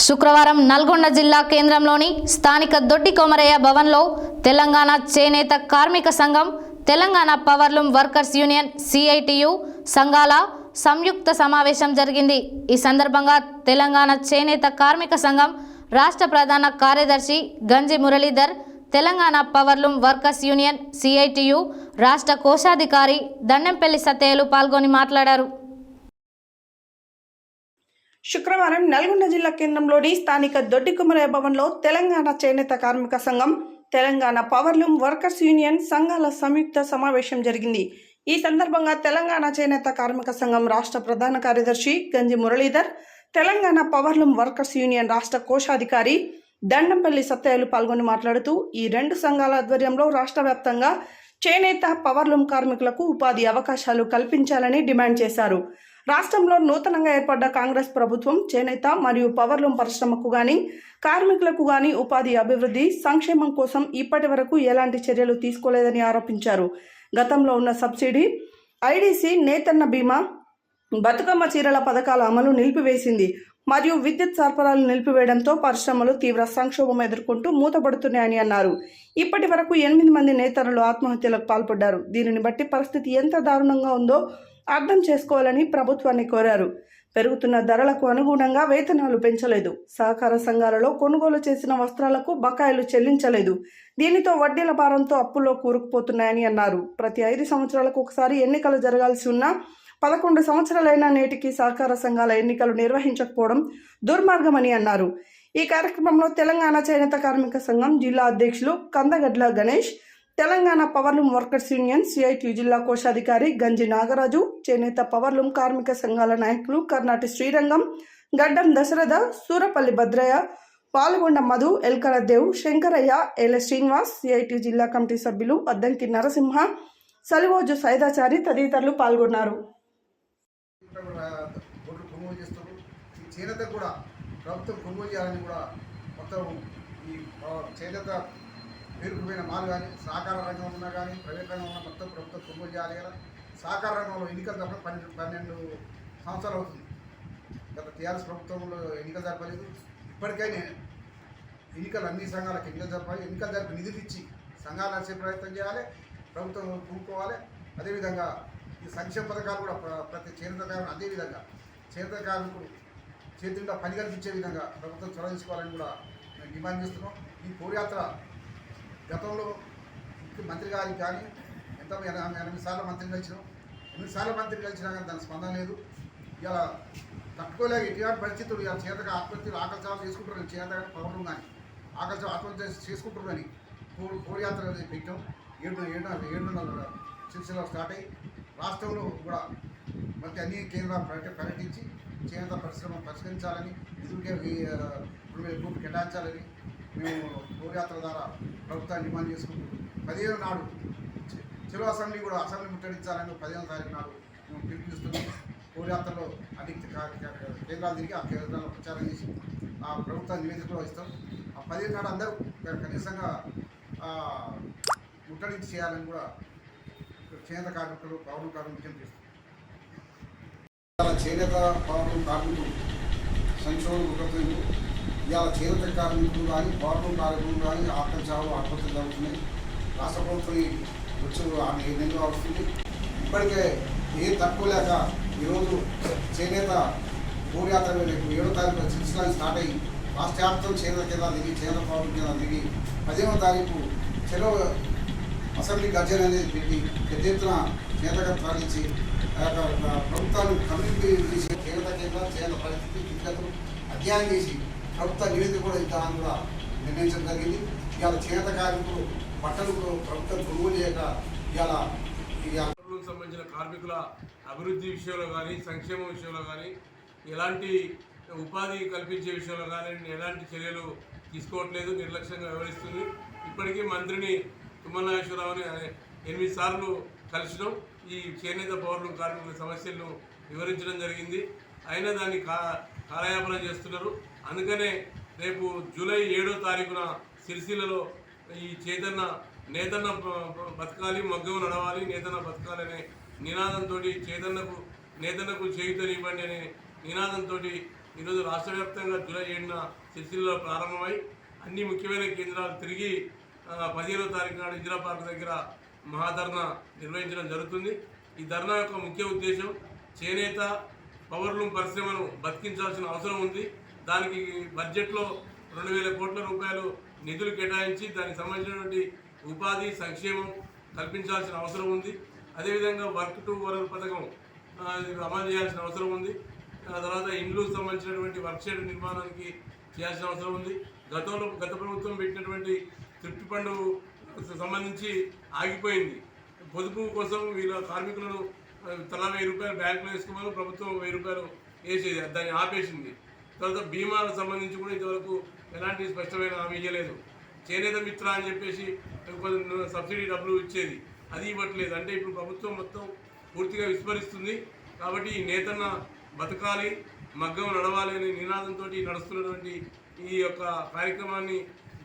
శుక్రవారం నల్గొండ జిల్లా కేంద్రంలోని స్థానిక దొడ్డి కొమరయ్య భవన్లో తెలంగాణ చేనేత కార్మిక సంఘం, Telangana powerloom workers union CITU సంఘాల సంయుక్త సమావేశం జరిగింది. ఈ సందర్భంగా తెలంగాణ చేనేత కార్మిక సంఘం రాష్ట్ర ప్రధాన కార్యదర్శి గంజి Muralidhar, Telangana powerloom workers union CITU రాష్ట్ర కోశాధికారి దండెంపల్లి సత్తయ్యలు పాల్గొని మాట్లాడారు. శుక్రవారం నల్గొండ జిల్లా కేంద్రంలోని స్థానిక దొడ్డి కొమరయ్య భవన్లో తెలంగాణ చేనేత కార్మిక సంఘం, తెలంగాణ పవర్లూమ్ వర్కర్స్ యూనియన్ సంఘాల సంయుక్త సమావేశం జరిగింది. ఈ సందర్భంగా తెలంగాణ చేనేత కార్మిక సంఘం రాష్ట్ర ప్రధాన కార్యదర్శి గంజి Muralidhar, Telangana powerloom workers union రాష్ట్ర కోశాధికారి దండంపల్లి సత్తయ్యలు పాల్గొని మాట్లాడుతూ, ఈ రెండు సంఘాల ఆధ్వర్యంలో రాష్ట్ర వ్యాప్తంగా చేనేత పవర్లూమ్ కార్మికులకు ఉపాధి అవకాశాలు కల్పించాలని డిమాండ్ చేశారు. రాష్ట్రంలో నూతనంగా ఏర్పడ్డ కాంగ్రెస్ ప్రభుత్వం చేనేత మరియు పవర్లూమ్ పరిశ్రమకు గాని కార్మికులకు గాని ఉపాధి అభివృద్ధి సంక్షేమం కోసం ఇప్పటి వరకు ఎలాంటి చర్యలు తీసుకోలేదని ఆరోపించారు. గతంలో ఉన్న సబ్సిడీ, ఐడిసి, నేతన్న బీమా, బతుకమ్మ చీరల పథకాల అమలు నిలిపివేసింది మరియు విద్యుత్ సరఫరాలు నిలిపివేయడంతో పరిశ్రమలు తీవ్ర సంక్షోభం ఎదుర్కొంటూ మూతపడుతున్నాయని అన్నారు. ఇప్పటి వరకు 8 మంది నేతరులు ఆత్మహత్యలకు పాల్పడ్డారు. దీనిని బట్టి పరిస్థితి ఎంత దారుణంగా ఉందో అర్థం చేసుకోవాలని ప్రభుత్వాన్ని కోరారు. పెరుగుతున్న ధరలకు అనుగుణంగా వేతనాలు పెంచలేదు. సహకార సంఘాలలో కొనుగోలు చేసిన వస్త్రాలకు బకాయిలు చెల్లించలేదు. దీనితో వడ్డీల భారంతో అప్పుల్లో కూరుకుపోతున్నాయని అన్నారు. ప్రతి 5 సంవత్సరాలకు ఒకసారి ఎన్నికలు జరగాల్సి ఉన్నా 11 సంవత్సరాలైనా నేటికి సహకార సంఘాల ఎన్నికలు నిర్వహించకపోవడం దుర్మార్గమని అన్నారు. ఈ కార్యక్రమంలో తెలంగాణ చేనేత కార్మిక సంఘం జిల్లా అధ్యక్షులు Kandagadla Ganesh, Telangana powerloom workers union CIT జిల్లా కోశాధికారి గంజి నాగరాజు, చేనేత పవర్లూమ్ కార్మిక సంఘాల నాయకులు కర్నాటి శ్రీరంగం, గడ్డం దశరథ, సూరపల్లి భద్రయ్య, పాల్గొండ మధు, ఎల్కర దేవ్, శంకరయ్య, ఎల్ శ్రీనివాస్, సిఐటి జిల్లా కమిటీ సభ్యులు అద్దంకి నరసింహ, సలివోజు సైదాచారి తదితరులు పాల్గొన్నారు. చేనేత కూడా ప్రభుత్వం కొనుగోలు చేయాలని కూడా మొత్తం ఈ చేనేత పేరుకుపోయిన మాలు కానీ సహకార రంగం ఉన్నా కానీ ప్రైవేట్ రంగం ఉన్నా మొత్తం ప్రభుత్వం కొనుగోలు చేయాలి కదా. సహకార రంగంలో ఎన్నికలు తప్ప 12 సంవత్సరాలు అవుతుంది. గత టీఆర్ఎస్ ప్రభుత్వంలో ఎన్నికలు జరపలేదు. ఇప్పటికైనా ఎన్నికలు అన్ని సంఘాలకు ఎన్నికలు జరపాలి. ఎన్నికలు జరిపి నిధులు ఇచ్చి సంఘాలు నడిచే ప్రయత్నం చేయాలి. ప్రభుత్వం కూడుకోవాలి. అదేవిధంగా ఈ సంక్షేమ పథకాలు కూడా ప్రతి చేనేత కార్మికులు, అదేవిధంగా చేనేత కార్మికులు చేతుల్లో పని కల్పించే విధంగా ప్రభుత్వం చొరవ తీసుకోవాలని కూడా మేము డిమాండ్ చేస్తున్నాం. ఈ పోరాయాత్ర గతంలో మంత్రి గారికి కానీ 8 సార్లు మంత్రిని కలిసినాం. 8 సార్లు మంత్రిని కలిసినా కానీ దాని స్పందన లేదు. ఇలా తట్టుకోలేక ఎటువంటి పరిస్థితులు ఇలా చేతగా ఆత్మహత్యలు ఆకల్చాలు చేసుకుంటున్నారు. చేత పవర్లూమ్ కానీ ఆత్మహత్య చేసుకుంటున్నారని పోరాయాత్ర పెట్టాం. 7 సిరిసిల్ల స్టార్ట్ అయ్యి రాష్ట్రంలో కూడా మనకి అన్ని కేంద్రాలు పర్యటించి చేనేత పరిశ్రమ పరిష్కరించాలని, నిధులకే 2,000 కోట్లు కేటాయించాలని మేము పోరాయాత్ర ద్వారా ప్రభుత్వాన్ని డిమాండ్ చేసుకుంటూ 15 నాడు చెలో అసెంబ్లీ ముట్టడించాలని 15వ తారీఖు నాడు మేము పిలుపునిస్తున్నాం. పోరాయాత్రలో అన్ని కేంద్రాలు తిరిగి ఆ కేంద్రాల్లో ప్రచారం చేసి ఆ ప్రభుత్వ నివేదికలో ఇస్తాం. ఆ 15 నాడు అందరూ కనీసంగా ముట్టడించి చేయాలని కూడా చేనేత కార్మికులు పవర్లూమ్ కార్మికులు విజయం చేస్తారు. చేనేత పవర్లూమ్ కార్మికులు సంక్షోభం గురవుతుంది. ఇవాళ చేనేత కార్మికులు కానీ పవర్లూమ్ కార్మికులు కానీ ఆత్మహత్యలు జరుగుతున్నాయి. రాష్ట్ర ప్రభుత్వం వచ్చి 7 నెలలు వస్తుంది. ఇప్పటికే ఏం తక్కువ లేక ఈరోజు చేనేత పోరాయాత్ర రేపు 7వ తారీఖు సిరిసిల్ల స్టార్ట్ అయ్యి రాష్ట్ర వ్యాప్తం చేనేత కేంద్రాలు దిగి చేనేత పవర్లూమ్ కేంద్రాలు దిగి 15వ తారీఖు చెలో అసెంబ్లీ గర్జన అనేది పెట్టి పెద్ద ఎత్తున చేనేతగా తరలించి ప్రభుత్వాన్ని కమ్యూనిటీ చేసి చేనేత కేంద్రాలు చేనేత పరిస్థితి స్థితిగతులు అధ్యయనం చేసి ప్రభుత్వ నివేదిక కూడా ఇద్దామని కూడా నిర్ణయించడం జరిగింది. ఇవాళ చేనేత కార్మికులు బట్టలు ప్రభుత్వం కొనుగోలు చేయక ఇవాళ సంబంధించిన కార్మికుల అభివృద్ధి విషయంలో కానీ సంక్షేమం విషయంలో కానీ ఎలాంటి ఉపాధి కల్పించే విషయంలో కానీ ఎలాంటి చర్యలు తీసుకోవట్లేదు, నిర్లక్ష్యంగా వ్యవహరిస్తుంది. ఇప్పటికీ మంత్రిని తుమ్మల నాగేశ్వరరావుని 8 సార్లు కలిసినాం. ఈ చేనేత పవర్లూమ్ కార్మికుల సమస్యలను వివరించడం జరిగింది. అయినా దాన్ని కాలయాపన చేస్తున్నారు. అందుకనే రేపు జూలై 7వ తారీఖున సిరిసిల్లలో ఈ నేతన్న బతకాలి, మగ్గం నడవాలి, నేతన్న బతకాలి అనే నినాదంతో నేతన్నకు చేయుతనివ్వండి అనే నినాదంతో ఈరోజు రాష్ట్ర వ్యాప్తంగా జూలై 7న సిరిసిల్లలో ప్రారంభమై అన్ని ముఖ్యమైన కేంద్రాలు తిరిగి 15వ తారీఖు నాడు ఇందిరా పార్క్ దగ్గర మహాధర్నా నిర్వహించడం జరుగుతుంది. ఈ ధర్నా యొక్క ముఖ్య ఉద్దేశం చేనేత పవర్లూమ్ పరిశ్రమను బతికించాల్సిన అవసరం ఉంది. దానికి బడ్జెట్లో 2,000 కోట్ల రూపాయలు నిధులు కేటాయించి దానికి సంబంధించినటువంటి ఉపాధి సంక్షేమం కల్పించాల్సిన అవసరం ఉంది. అదేవిధంగా వర్క్ టు వరల్డ్ పథకం అమలు చేయాల్సిన అవసరం ఉంది. తర్వాత ఇండ్లకు సంబంధించినటువంటి వర్క్షెడ్ నిర్మాణానికి చేయాల్సిన అవసరం ఉంది. గత ప్రభుత్వం పెట్టినటువంటి త్రిప్ట్ ఫండ్ సంబంధించి ఆగిపోయింది. పొదుపు కోసం వీళ్ళ కార్మికులను తలా 1,000 రూపాయలు బ్యాంకులో వేసుకోమని ప్రభుత్వం 1,000 రూపాయలు వేసేది, దాన్ని ఆపేసింది. తర్వాత బీమాకు సంబంధించి కూడా ఇంతవరకు ఎలాంటి స్పష్టమైన హామీ ఇవ్వలేదు. చేనేత మిత్ర అని చెప్పేసి సబ్సిడీ డబ్బులు ఇచ్చేది, అది ఇవ్వట్లేదు. అంటే ఇప్పుడు ప్రభుత్వం మొత్తం పూర్తిగా విస్మరిస్తుంది. కాబట్టి ఈ నేతన్న బతకాలి, మగ్గం నడవాలి అనే నినాదంతో నడుస్తున్నటువంటి ఈ యొక్క కార్యక్రమాన్ని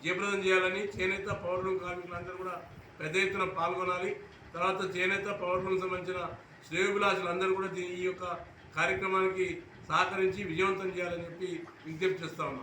జయప్రదం చేయాలని చేనేత పవర్లూమ్ కార్మికులందరూ కూడా పెద్ద ఎత్తున పాల్గొనాలి. తర్వాత చేనేత పవర్లూమ్ సంబంధించిన శ్రేయోభిలాషులందరూ కూడా ఈ యొక్క కార్యక్రమానికి సహకరించి విజయవంతం చేయాలని చెప్పి విజ్ఞప్తి చేస్తా ఉన్నాం.